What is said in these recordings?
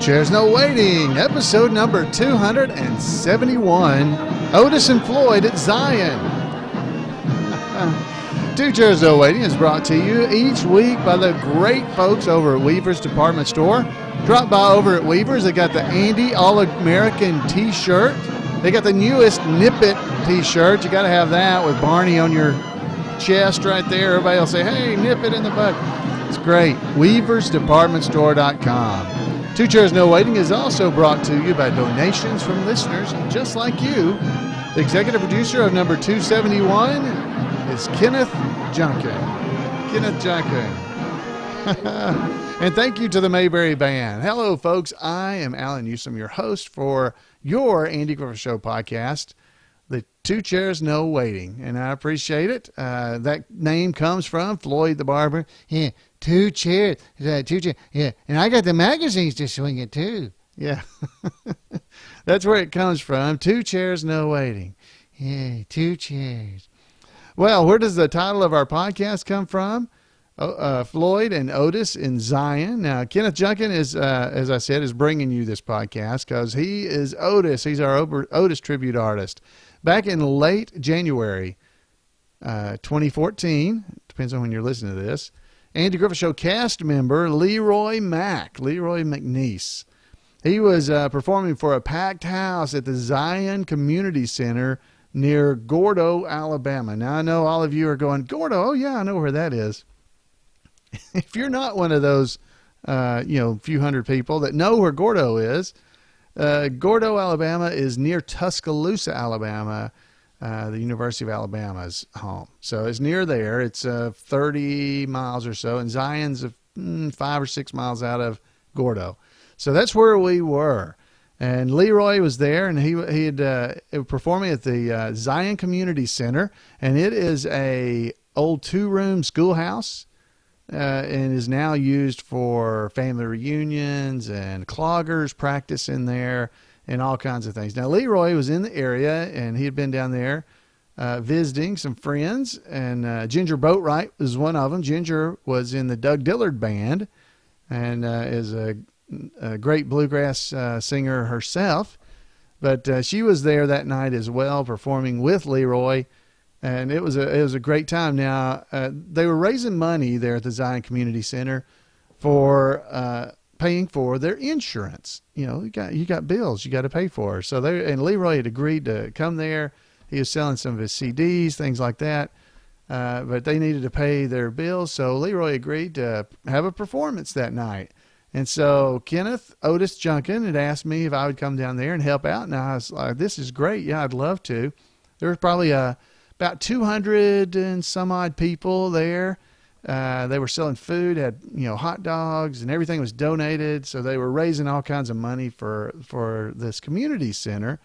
Chairs No Waiting, episode number 271, Otis and Floyd at Zion. Two Chairs No Waiting is brought to you each week by the great folks over at Weaver's Department Store. Drop by over at Weaver's. They got the Andy All-American t-shirt. They got the newest Nip It t-shirt. You got to have that with Barney on your chest right there. Everybody will say, hey, nip it in the butt. It's great. WeaversDepartmentStore.com. Two Chairs No Waiting is also brought to you by donations from listeners just like you. The executive producer of number 271 is Kenneth Junkin. Kenneth Junkin. And thank you to the Mayberry Band. Hello, folks. I am Allan Newsome, your host for your Andy Griffith Show podcast, the Two Chairs No Waiting, and I appreciate it. That name comes from Floyd the Barber. Yeah, two chairs, yeah, and I got the magazines to swing it too. Yeah, that's where it comes from. Two Chairs No Waiting. Yeah, two chairs. Well, where does the title of our podcast come from? Floyd and Otis in Zion. Now, Kenneth Junkin is, as I said, is bringing you this podcast because he is Otis. He's our Otis tribute artist. Back in late January 2014, depends on when you're listening to this, Andy Griffith Show cast member LeRoy Mack, LeRoy McNeese. He was performing for a packed house at the Zion Community Center near Gordo, Alabama. Now, I know all of you are going, Gordo, oh yeah, I know where that is. If you're not one of those, few hundred people that know where Gordo is, Gordo, Alabama is near Tuscaloosa, Alabama, the University of Alabama's home. So it's near there. It's 30 miles or so, and Zion's 5 or 6 miles out of Gordo. So that's where we were. And LeRoy was there, and he had performing at the Zion Community Center, and it is a old 2-room schoolhouse. And is now used for family reunions and cloggers practice in there and all kinds of things. Now, LeRoy was in the area, and he had been down there visiting some friends, and Ginger Boatwright was one of them. Ginger was in the Doug Dillard Band and is a great bluegrass singer herself. But she was there that night as well, performing with LeRoy. And it was a great time. Now, they were raising money there at the Zion Community Center for paying for their insurance. You know, you got bills you got to pay for. So LeRoy had agreed to come there. He was selling some of his CDs, things like that. But they needed to pay their bills, so LeRoy agreed to have a performance that night. And so Kenneth Otis Junkin had asked me if I would come down there and help out. And I was like, this is great. Yeah, I'd love to. There was probably about 200 and some odd people there. They were selling food, had hot dogs, and everything was donated. So they were raising all kinds of money for this community center.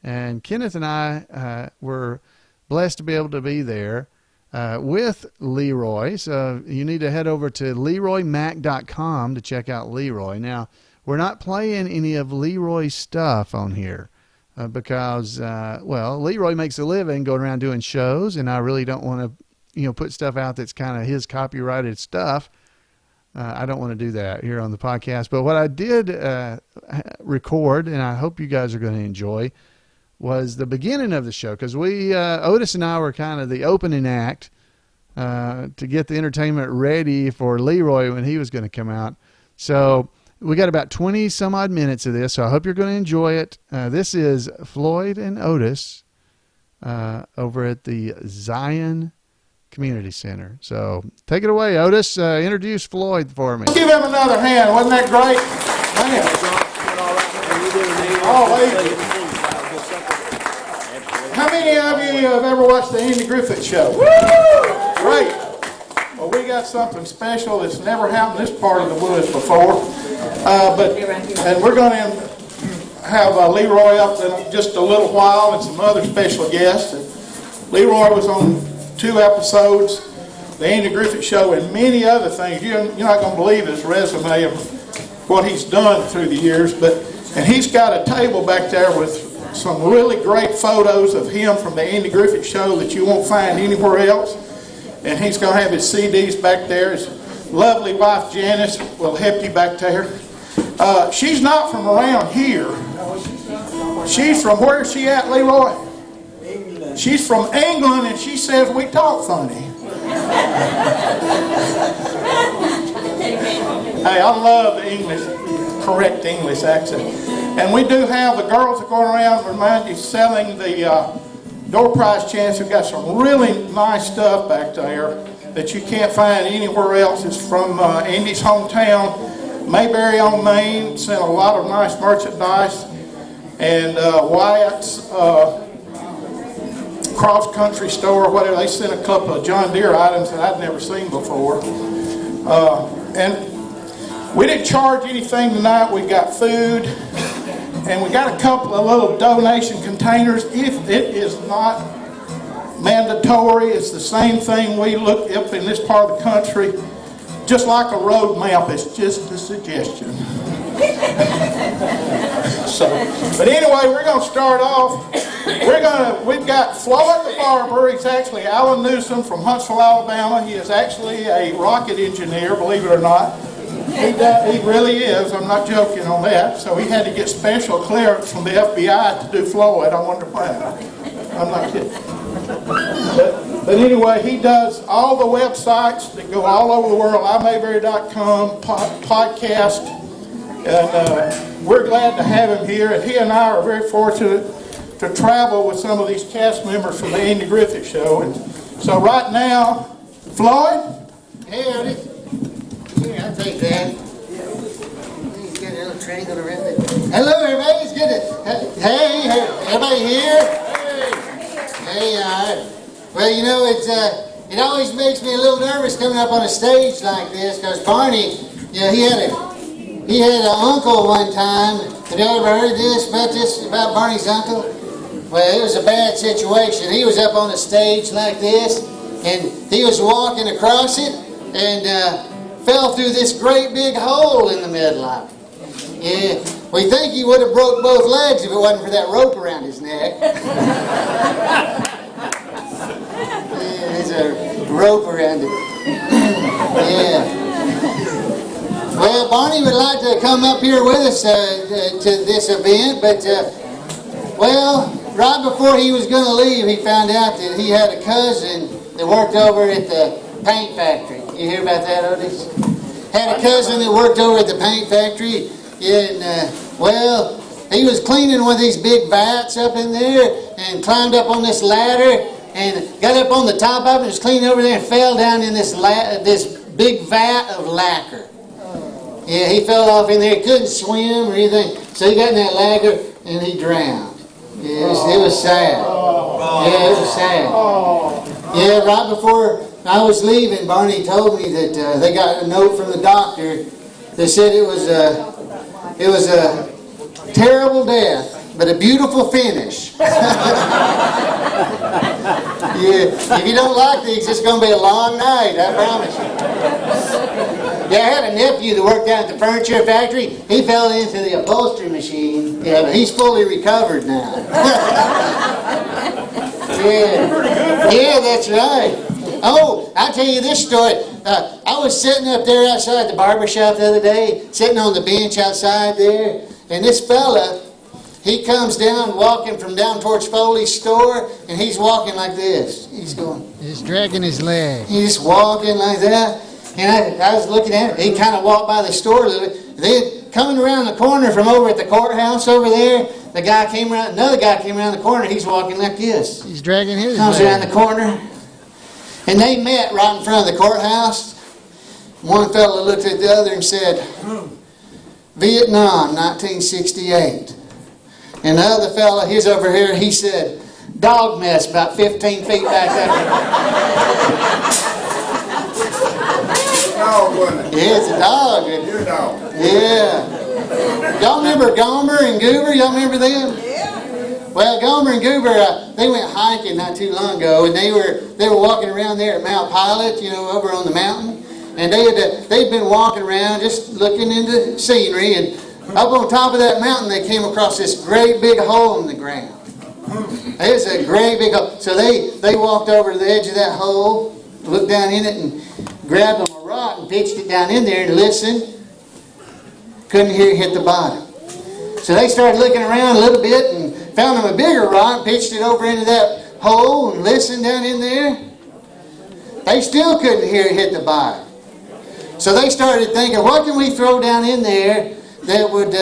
And Kenneth and I were blessed to be able to be there with LeRoy. So you need to head over to LeRoyMack.com to check out LeRoy. Now, we're not playing any of LeRoy's stuff on here. Because LeRoy makes a living going around doing shows, and I really don't want to, put stuff out that's kind of his copyrighted stuff. I don't want to do that here on the podcast. But what I did record, and I hope you guys are going to enjoy, was the beginning of the show. Because Otis and I were kind of the opening act to get the entertainment ready for LeRoy when he was going to come out. So we got about 20 some odd minutes of this, so I hope you're going to enjoy it. This is Floyd and Otis over at the Zion Community Center. So take it away, Otis. Introduce Floyd for me. Give him another hand. Wasn't that great? Man. How many of you have ever watched the Andy Griffith Show? Woo! Great. Well, we got something special that's never happened in this part of the woods before. And we're going to have LeRoy up in just a little while and some other special guests. And LeRoy was on 2 episodes, the Andy Griffith Show, and many other things. You're not going to believe his resume of what he's done through the years. And he's got a table back there with some really great photos of him from the Andy Griffith Show that you won't find anywhere else. And he's going to have his CDs back there. His lovely wife Janice will help you back there. She's not from around here. She's from, where is she at, Leroy? England. She's from England, and she says we talk funny. Hey, I love the English, correct English accent. And we do have the girls that go around, remind you, selling the door prize chance. We've got some really nice stuff back there that you can't find anywhere else. It's from Andy's hometown, Mayberry on Main. Sent a lot of nice merchandise. And Wyatt's Cross Country Store, whatever, they sent a couple of John Deere items that I'd never seen before. And we didn't charge anything tonight. We got food. And we got a couple of little donation containers. If it is not mandatory, it's the same thing we look up in this part of the country. Just like a road map, it's just a suggestion. But anyway, we're going to start off. We've got Floyd the barber. He's actually Allan Newsome from Huntsville, Alabama. He is actually a rocket engineer, believe it or not. He really is. I'm not joking on that. So he had to get special clearance from the FBI to do Floyd. I wonder why. I'm not kidding. But anyway, he does all the websites that go all over the world, imayberry.com, podcast. And we're glad to have him here. And he and I are very fortunate to travel with some of these cast members from the Andy Griffith Show. And so right now, Floyd? Hey, Andy. Here, I'll take that. He's got a little triangle around it. Hello, everybody. It's good to... Hey, everybody here? Hey, well, you know, it always makes me a little nervous coming up on a stage like this, because Barney, you know, he had an uncle one time. Have you ever heard this about Barney's uncle? Well, it was a bad situation. He was up on a stage like this, and he was walking across it, and fell through this great big hole in the middle of it. Yeah, we think he would have broke both legs if it wasn't for that rope around his neck. Yeah, there's a rope around it. Yeah. Well, Barney would like to come up here with us to this event, but, well, right before he was going to leave, he found out that he had a cousin that worked over at the paint factory. You hear about that, Otis? Had a cousin that worked over at the paint factory, and, well, he was cleaning one of these big vats up in there and climbed up on this ladder and got up on the top of it and was cleaning over there and fell down in this big vat of lacquer. Yeah, he fell off in there. He couldn't swim or anything, so he got in that lacquer and he drowned. Yeah, it was sad. Yeah, it was sad. Yeah, right before I was leaving, Barney told me that they got a note from the doctor that said it was a terrible death, but a beautiful finish. Yeah, if you don't like these, it's going to be a long night, I promise you. Yeah, I had a nephew that worked down at the furniture factory. He fell into the upholstery machine. Yeah, but he's fully recovered now. Yeah, that's right. Oh, I'll tell you this story. I was sitting up there outside the barber shop the other day, sitting on the bench outside there, and this fella, he comes down walking from down towards Foley's store, and he's walking like this. He's going... He's dragging his leg. He's walking like that, and I was looking at him. He kind of walked by the store a little bit. Then coming around the corner from over at the courthouse over there, another guy came around the corner. He's walking like this. He's dragging his Comes leg. around the corner. And they met right in front of the courthouse. One fellow looked at the other and said, Vietnam, 1968. And the other fellow, he's over here, he said, dog mess about 15 feet back there. Dog, wasn't it? Yeah, it's a dog. Your dog. Yeah. Y'all remember Gomer and Goober? Y'all remember them? Well, Gomer and Goober, they went hiking not too long ago, and they were walking around there at Mount Pilot, you know, over on the mountain. And they'd been walking around just looking into scenery, and up on top of that mountain they came across this great big hole in the ground. It's a great big hole. So they walked over to the edge of that hole, looked down in it, and grabbed them a rock and pitched it down in there and listened. Couldn't hear it hit the bottom. So they started looking around a little bit and found them a bigger rock, pitched it over into that hole and listened down in there. They still couldn't hear it hit the bottom. So they started thinking, what can we throw down in there that would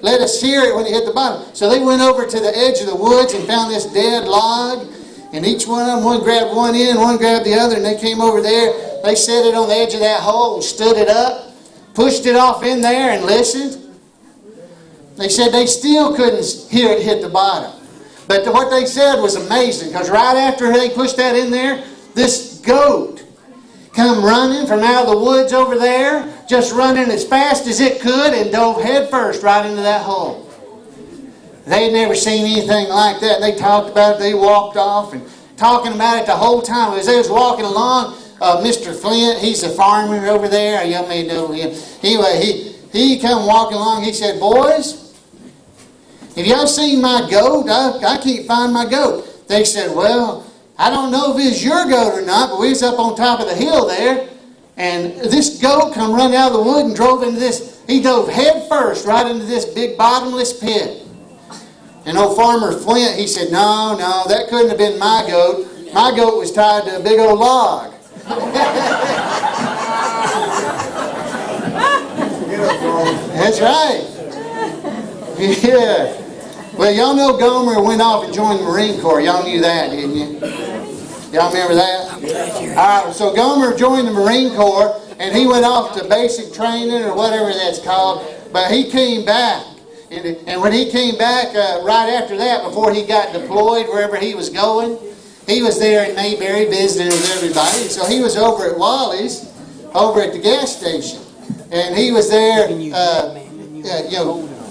let us hear it when it hit the bottom? So they went over to the edge of the woods and found this dead log. And each one of them, one grabbed one end, one grabbed the other, and they came over there. They set it on the edge of that hole and stood it up, pushed it off in there and listened. They said they still couldn't hear it hit the bottom. But what they said was amazing, because right after they pushed that in there, this goat come running from out of the woods over there, just running as fast as it could, and dove headfirst right into that hole. They had never seen anything like that. They talked about it. They walked off and talking about it the whole time. As they was walking along, Mr. Flint, he's a farmer over there. Y'all may know him. Anyway, he come walking along. He said, boys, have y'all seen my goat? I can't find my goat. They said, well, I don't know if it's your goat or not, but we was up on top of the hill there, and this goat come running out of the wood and drove into this. He dove head first right into this big bottomless pit. And old Farmer Flint, he said, no, that couldn't have been my goat. My goat was tied to a big old log. That's right. Yeah. Well, y'all know Gomer went off and joined the Marine Corps. Y'all knew that, didn't you? Y'all remember that? All right, so Gomer joined the Marine Corps, and he went off to basic training or whatever that's called. But he came back. And when he came back right after that, before he got deployed wherever he was going, he was there in Mayberry visiting with everybody. So he was over at Wally's, over at the gas station. And he was there,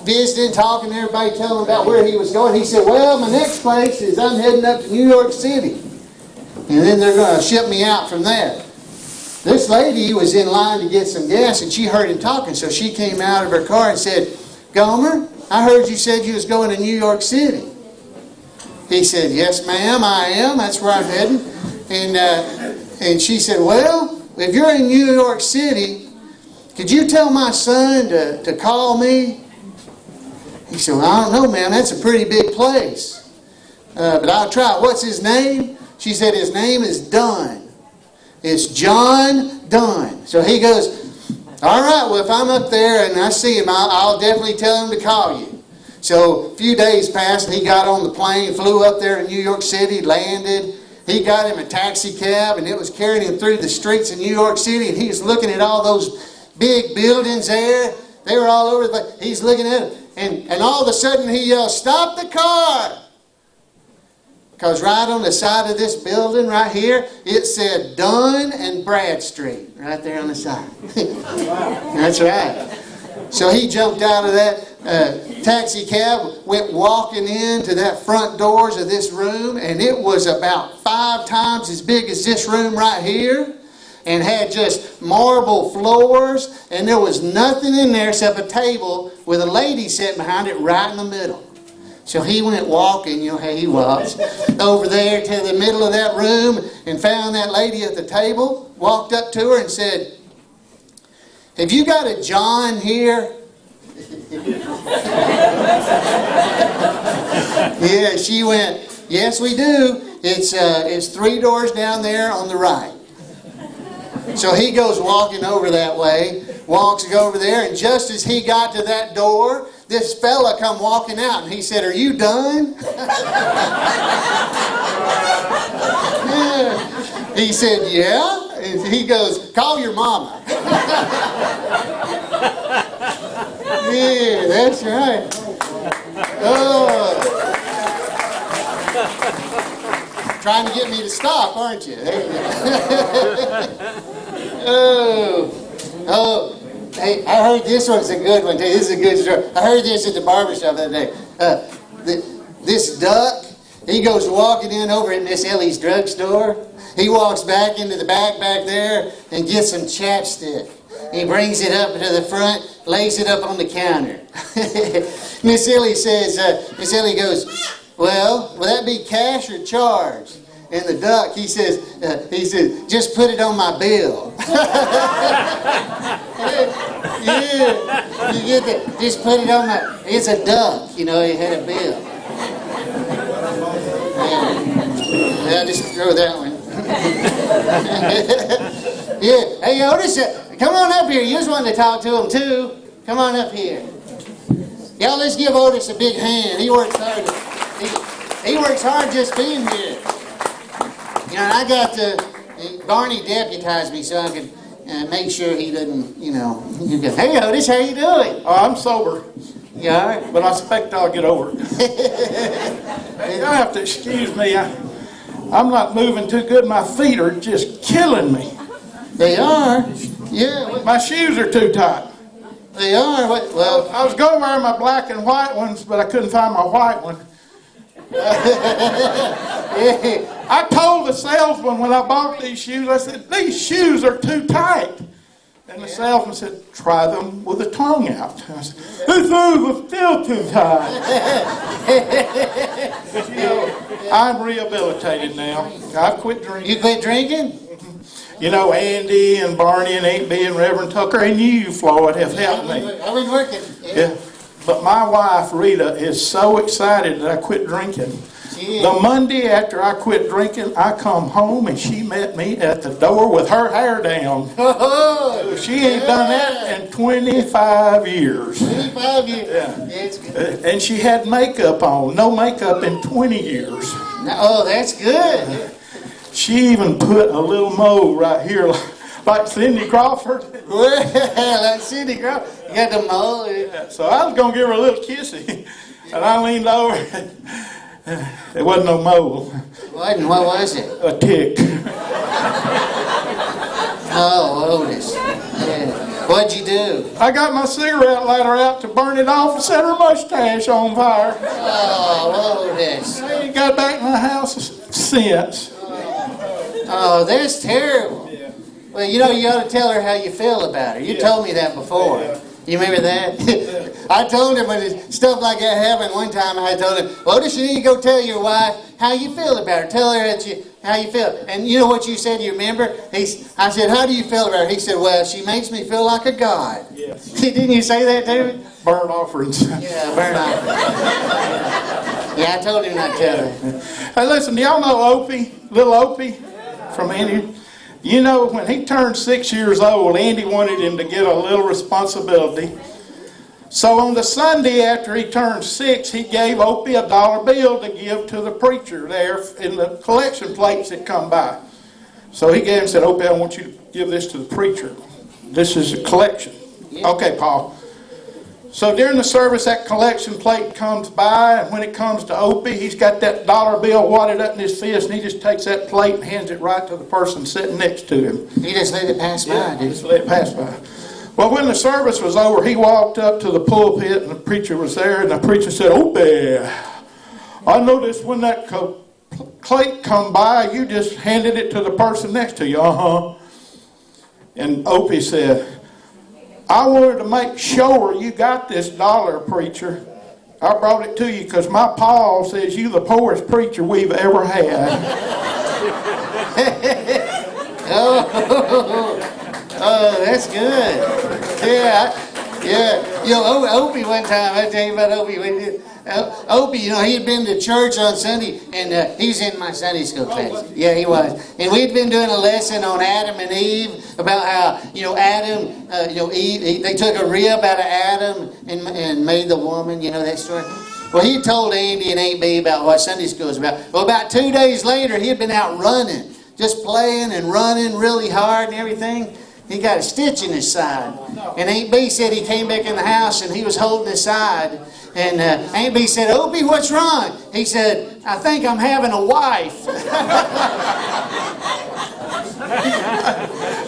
visiting, talking to everybody, telling about where he was going. He said, well, my next place is I'm heading up to New York City. And then they're going to ship me out from there. This lady was in line to get some gas, and she heard him talking. So she came out of her car and said, Gomer, I heard you said you was going to New York City. He said, yes, ma'am, I am. That's where I'm heading. And she said, well, if you're in New York City, could you tell my son to call me? He said, well, I don't know, ma'am. That's a pretty big place. But I'll try. What's his name? She said, his name is Dunn. It's John Dunn. So he goes, all right, well, if I'm up there and I see him, I'll definitely tell him to call you. So a few days passed, and he got on the plane, flew up there to New York City, landed. He got him a taxi cab, and it was carrying him through the streets of New York City, and he was looking at all those big buildings there. They were all over the place. He's looking at them, and all of a sudden he yelled, stop the car! Because right on the side of this building right here, it said Dunn and Bradstreet right there on the side. That's right. So he jumped out of that taxi cab, went walking into that front doors of this room, and it was about 5 times as big as this room right here, and had just marble floors, and there was nothing in there except a table with a lady sitting behind it right in the middle. So he went walking, you know how he walks, over there to the middle of that room and found that lady at the table, walked up to her and said, have you got a John here? Yeah, she went, yes we do. It's 3 doors down there on the right. So he goes walking over that way, walks over there, and just as he got to that door, this fella come walking out, and he said, are you done? Yeah. He said, yeah. And he goes, call your mama. Yeah, that's right. Oh. Trying to get me to stop, aren't you? Oh. Hey, I heard this one's a good one too. This is a good story. I heard this at the barbershop the other day. This duck, he goes walking in over at Miss Ellie's drugstore. He walks back into the back there and gets some chapstick. He brings it up to the front, lays it up on the counter. Miss Ellie says, Miss Ellie goes, well, will that be cash or charge? And the duck, he says, just put it on my bill. Yeah, you get that? Just put it on my. It's a duck, you know. He had a bill. Yeah, just throw that one. Yeah. Hey, Otis, come on up here. You just wanted to talk to him too. Come on up here. Y'all, let's give Otis a big hand. He works hard. He works hard just being here. You know, and I got Barney deputized me so I could make sure he doesn't, you know. Hey, Otis, how you doing? Oh, I'm sober, You all right? but I expect I'll get over it. You'll have to excuse me. I'm not moving too good. My feet are just killing me. They are. Yeah. My shoes are too tight. They are. Well, I was going to wear my black and white ones, but I couldn't find my white one. I told the salesman when I bought these shoes, I said, these shoes are too tight. And the salesman said, try them with the tongue out. And I said, these shoes are still too tight. But, you know, I'm rehabilitated now. I've quit drinking. you quit drinking? You know, Andy and Barney and 8B and Reverend Tucker and you, Floyd, have helped me. I've been working. Yeah. But my wife, Rita, is so excited that I quit drinking. Yeah. The Monday after I quit drinking, I come home and she met me at the door with her hair down. Oh, She ain't done that in 25 years. 25 years. Yeah. Yeah, it's good. And she had makeup on. No makeup in 20 years. Oh, that's good. She even put a little mole right here like Cindy Crawford. Well, like Cindy Crawford. You got the mole. So I was going to give her a little kissy. And I leaned over. It wasn't no mole. What was it? A tick. Oh, Otis. Yeah. What'd you do? I got my cigarette lighter out to burn it off and set her mustache on fire. Oh, Otis. I ain't got back in the house since. Oh, that's terrible. Well, you know, you ought to tell her how you feel about her. You told me that before. You remember that? I told him when stuff like that happened one time, I told him, Otis, you need to go tell your wife how you feel about her. Tell her how you feel. And you know what you said, you remember? I said, how do you feel about her? He said, well, she makes me feel like a god. Yes. Didn't you say that to me? Burnt offerings. Yeah, burn off. Yeah, I told him not to tell her. Hey, listen, do y'all know Opie? Little Opie from Andy? You know, when he turned 6 years old, Andy wanted him to get a little responsibility. So on the Sunday after he turned 6, he gave Opie a $1 bill to give to the preacher there in the collection plates that come by. So he gave him and said, Opie, I want you to give this to the preacher. This is a collection. Okay, Paul. So during the service, that collection plate comes by, and when it comes to Opie, he's got that $1 bill wadded up in his fist, and he just takes that plate and hands it right to the person sitting next to him. He just let it pass by, did Just let it pass by. Well, when the service was over, he walked up to the pulpit, and the preacher was there, and the preacher said, Opie, I noticed when that plate come by, you just handed it to the person next to you. Uh-huh. And Opie said, I wanted to make sure you got this $1, preacher. I brought it to you because my Paul says you the poorest preacher we've ever had. Oh, that's good. Yeah. You know, Opie one time, I tell you about Opie. Opie, you know, he had been to church on Sunday, and he's in my Sunday school class. Yeah, he was. And we'd been doing a lesson on Adam and Eve, about how, you know, Adam, Eve, they took a rib out of Adam and made the woman, you know that story? Well, he told Andy and Aunt B about what Sunday school was about. Well, about 2 days later, he had been out running, just playing and running really hard and everything. He got a stitch in his side. And Aunt B said he came back in the house and he was holding his side. And Aunt B said, Opie, what's wrong? He said, I think I'm having a wife.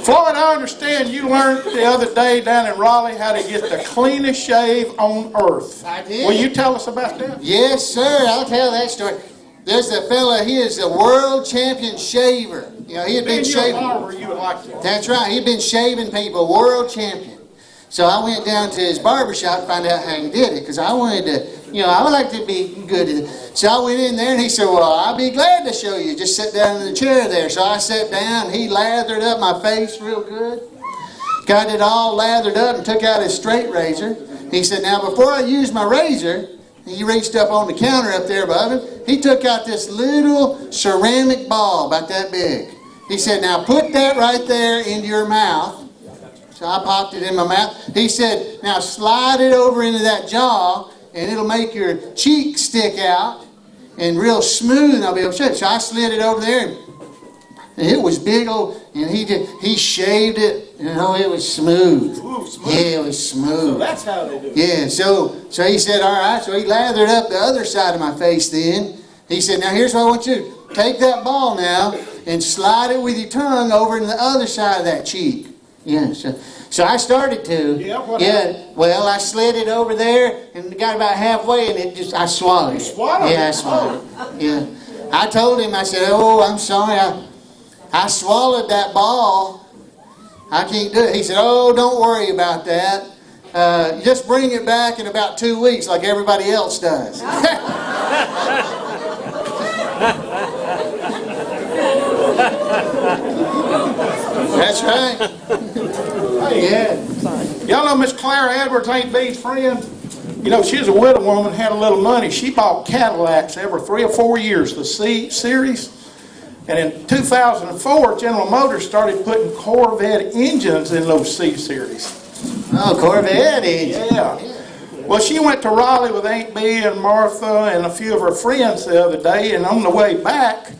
Floyd, I understand you learned the other day down in Raleigh how to get the cleanest shave on earth. I did. Will you tell us about that? Yes, sir. I'll tell that story. There's a fella, he is a world champion shaver. You know, he had been shaving. You would like to. That's right. He'd been shaving people, world champion. So I went down to his barber shop to find out how he did it, because I wanted to I would like to be good. So I went in there and he said, well, I'll be glad to show you. Just sit down in the chair there. So I sat down and he lathered up my face real good. Got it all lathered up and took out his straight razor. He said, now before I use my razor, he reached up on the counter up there above him. He took out this little ceramic ball about that big. He said, now put that right there into your mouth. So I popped it in my mouth. He said, now slide it over into that jaw and it'll make your cheek stick out and real smooth and I'll be able to show it. So I slid it over there and it was big old, and he shaved it. It was smooth. Ooh, smooth. Yeah, it was smooth. So that's how they do it. Yeah, so he said, all right. So he lathered up the other side of my face then. He said, now here's what I want you to do. Take that ball now and slide it with your tongue over in the other side of that cheek. Yeah, so I started to. Well, I slid it over there and got about halfway and I swallowed it. Swallowed Yeah, I it? swallowed it. Yeah. I told him, I said, oh, I'm sorry. I swallowed that ball. I can't do it. He said, oh, don't worry about that. Just bring it back in about 2 weeks like everybody else does. That's right. Hey, Yeah. y'all know Miss Clara Edwards, Aunt Bee's friend? She's a widow woman, had a little money. She bought Cadillacs every 3 or 4 years, the C Series. And in 2004, General Motors started putting Corvette engines in those C Series. Oh, Corvette engine. Yeah. Well, she went to Raleigh with Aunt Bee and Martha and a few of her friends the other day, and on the way back,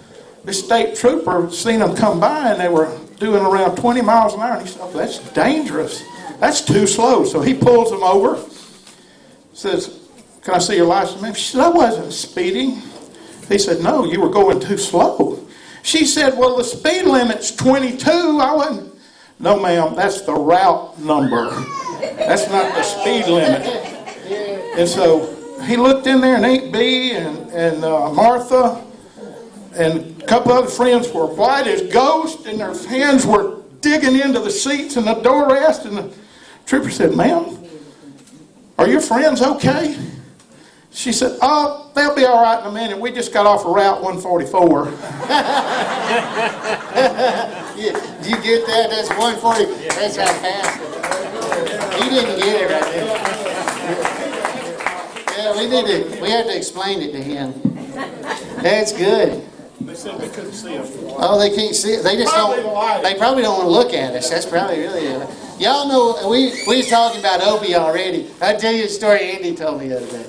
the state trooper seen them come by, and they were doing around 20 miles an hour, and he said, oh, that's dangerous. That's too slow. So he pulls them over, says, can I see your license, ma'am? She said, I wasn't speeding. He said, no, you were going too slow. She said, well, the speed limit's 22. I wasn't. No, ma'am, that's the route number. That's not the speed limit. And so he looked in there, and Aunt Bee and Martha and a couple other friends were white as ghosts, and their hands were digging into the seats and the door rest. And the trooper said, ma'am, are your friends okay? She said, oh, they'll be all right in a minute. We just got off of Route 144. Yeah, do you get that? That's 140. That's how fast. He didn't get it right there. Yeah, we had to explain it to him. That's good. They said they couldn't see us. Oh, they can't see it. They just Probably don't. light. They probably don't want to look at us. That's probably really. Y'all know we was talking about Opie already. I'll tell you a story Andy told me the other day.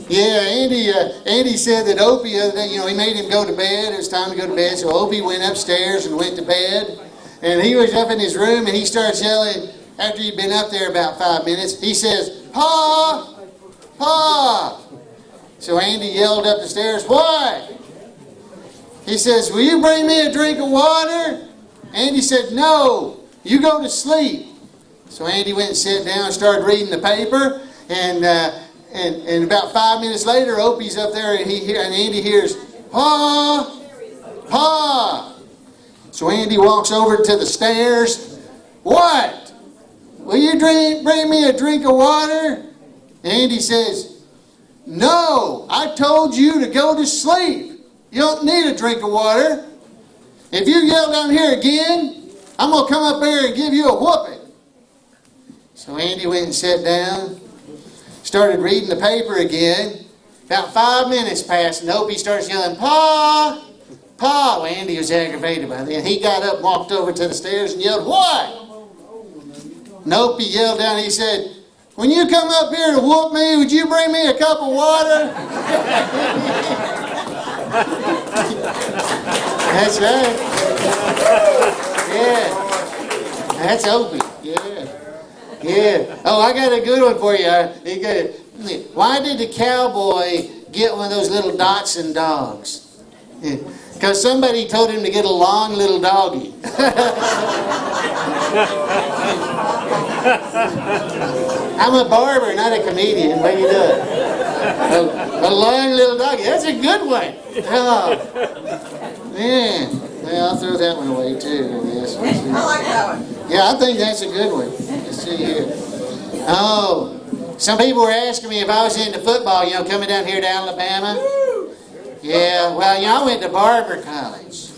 Yeah, Andy said that Opie the other day, he made him go to bed. It was time to go to bed, so Opie went upstairs and went to bed. And he was up in his room, and he starts yelling after he'd been up there about 5 minutes. He says, Pa! Pa! So Andy yelled up the stairs, what? He says, will you bring me a drink of water? Andy said, no, you go to sleep. So Andy went and sat down and started reading the paper, and about 5 minutes later, Opie's up there, and Andy hears, Pa! Pa! So Andy walks over to the stairs. What? Will you bring me a drink of water? Andy says, no, I told you to go to sleep. You don't need a drink of water. If you yell down here again, I'm going to come up there and give you a whooping. So Andy went and sat down, started reading the paper again. About 5 minutes passed, and Opie starts yelling, Pa! Pa! Well, Andy was aggravated by then. He got up, walked over to the stairs, and yelled, what? And Opie yelled down, and he said, when you come up here to whoop me, would you bring me a cup of water? That's right. Yeah. That's Opie. Yeah. Yeah. Oh, I got a good one for you. Why did the cowboy get one of those little Dachshund dogs? Because somebody told him to get a long little doggy. I'm a barber, not a comedian. What are you doing? A long little doggy. That's a good one. Oh, man. Well, I'll throw that one away too, I guess. I like that one. Yeah, I think that's a good one. Let's see here. Oh, some people were asking me if I was into football, coming down here to Alabama. Yeah, well, I went to Barber College.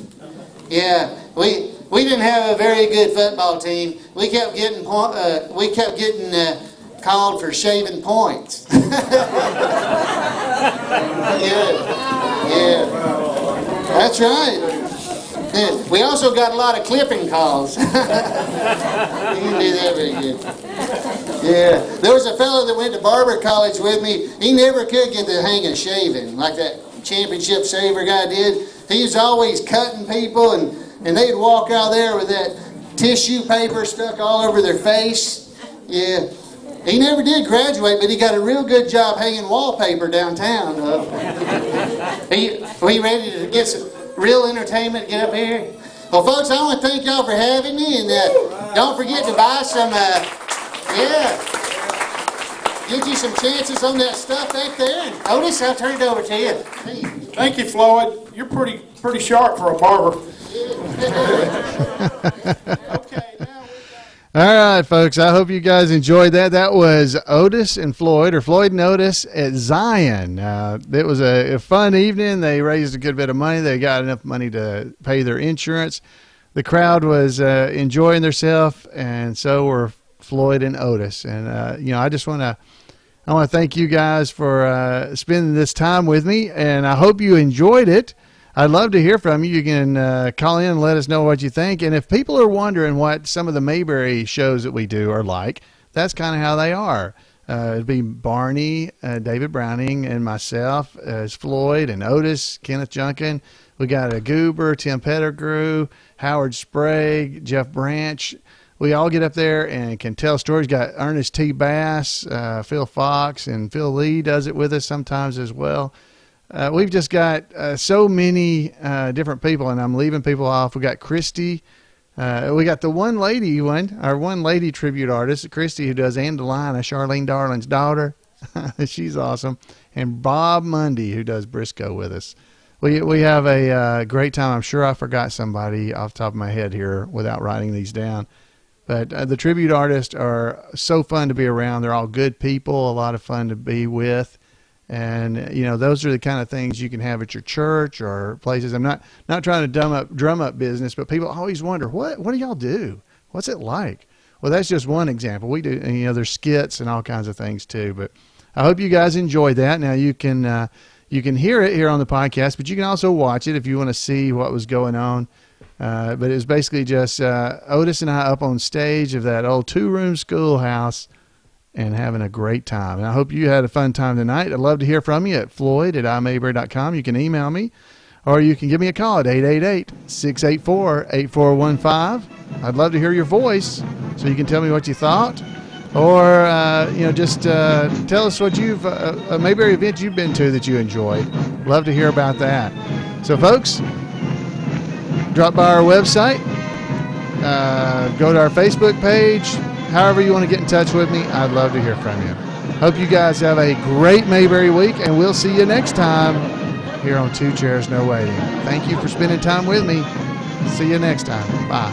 Yeah, we didn't have a very good football team. We kept getting called for shaving points. Yeah, that's right. Yeah, we also got a lot of clipping calls. We didn't do that very good. Yeah, there was a fellow that went to Barber College with me. He never could get the hang of shaving like that championship shaver guy did. He was always cutting people, and they'd walk out there with that tissue paper stuck all over their face. Yeah. He never did graduate, but he got a real good job hanging wallpaper downtown. Are you ready to get some real entertainment? Get up here. Well, folks, I want to thank y'all for having me, and don't forget to buy some, get you some chances on that stuff back there. And Otis, I'll turn it over to you. Thank you, Floyd. You're pretty sharp for a barber. Okay, now All right, folks. I hope you guys enjoyed that. That was Otis and Floyd, or Floyd and Otis at Zion. It was a fun evening. They raised a good bit of money. They got enough money to pay their insurance. The crowd was enjoying themselves, and so were Floyd and Otis. And I just want to thank you guys for spending this time with me, and I hope you enjoyed it. I'd love to hear from you. You can call in and let us know what you think. And if people are wondering what some of the Mayberry shows that we do are like, that's kind of how they are. It'd be Barney, David Browning, and myself as Floyd, and Otis, Kenneth Junkin. We got a Goober, Tim Pettigrew, Howard Sprague, Jeff Branch. We all get up there and can tell stories. Got Ernest T. Bass, Phil Fox, and Phil Lee does it with us sometimes as well. We've just got so many different people, and I'm leaving people off. We got Christy. We got the one lady our one lady tribute artist, Christy, who does Andalina, Charlene Darling's daughter. She's awesome. And Bob Mundy, who does Briscoe with us. We have a great time. I'm sure I forgot somebody off the top of my head here without writing these down. But the tribute artists are so fun to be around. They're all good people, a lot of fun to be with. And, those are the kind of things you can have at your church or places. I'm not trying to drum up business, but people always wonder, what do y'all do? What's it like? Well, that's just one example. We do, there's skits and all kinds of things too. But I hope you guys enjoyed that. Now you can hear it here on the podcast, but you can also watch it if you want to see what was going on. But it was basically just Otis and I up on stage of that old 2-room schoolhouse and having a great time. And I hope you had a fun time tonight. I'd love to hear from you at floyd@imayberry.com. You can email me, or you can give me a call at 888-684-8415. I'd love to hear your voice so you can tell me what you thought. Or, just tell us what a Mayberry event you've been to that you enjoyed. Love to hear about that. So, folks, drop by our website. Go to our Facebook page. However you want to get in touch with me, I'd love to hear from you. Hope you guys have a great Mayberry week, and we'll see you next time here on Two Chairs No Waiting. Thank you for spending time with me. See you next time. Bye.